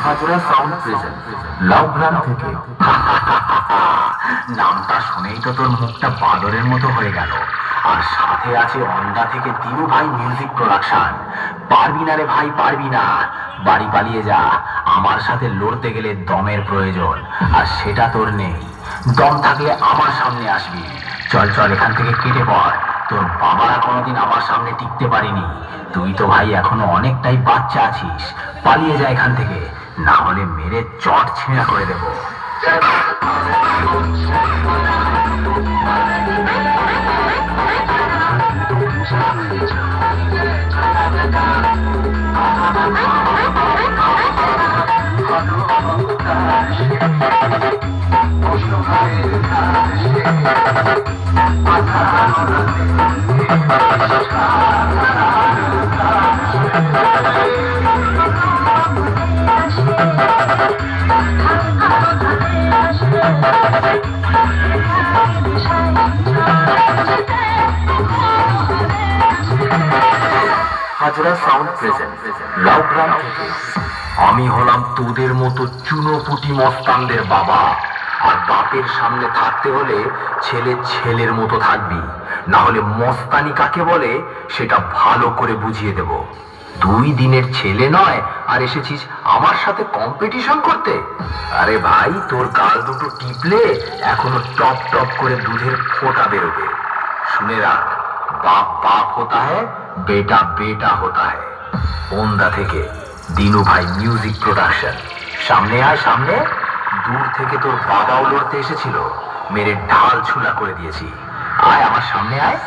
Hazra sound present Laugram থেকে। নামটা শুনেই তো তোর মুখটা বাদরের মতো হয়ে গেল। আর সাথে আছে অন্ডা থেকে দিনু ভাই মিউজিক প্রোডাকশন। পারবি না রে ভাই, পারবি না। বাড়ি পালিয়ে যা। আমার সাথে লড়তে গেলে দমের প্রয়োজন, আর সেটা তোর নেই। দম থাকলে আমার সামনে আসবি। চল চল, এখান থেকে কেটে পড়। তোর বাবারা কোনোদিন আমার সামনে টিকতে পারিনি। তুই তো ভাই এখনো অনেকটাই বাচ্চা আছিস। পালিয়ে যা এখান থেকে, না হলে মেরে চট ছিঁড়া করে দেবো। হাজরা সাউন্ড প্রেজেন্ট লাউগ্রাম থেকে। আমি হলাম তোদের মতো চুনোপুটি মস্তানদের বাবা। আর বাপের সামনে থাকতে হলে ছেলে ছেলের মতো থাকবি, না হলে মস্তানি কাকে বলে সেটা ভালো করে বুঝিয়ে দেব। 2 দিনের ছেলে নয় আর এসেছিস আমার সাথে কম্পিটিশন করতে? আরে ভাই, তোর গাল দুটো টিপলে এখনো টপ টপ করে দুধের ফোঁটা বেরোবে। শুনে রাখ, बाप बाप होता है, बेटा बेटा होता है। ओंदा থেকে দিনু ভাই মিউজিক প্রোডাকশন। সামনে আয় সামনে। দূর থেকে তোর বাবাও লড়তে এসেছিল, মেরে ঢাল ছুলা করে দিয়েছি। আয় আমার সামনে আয়।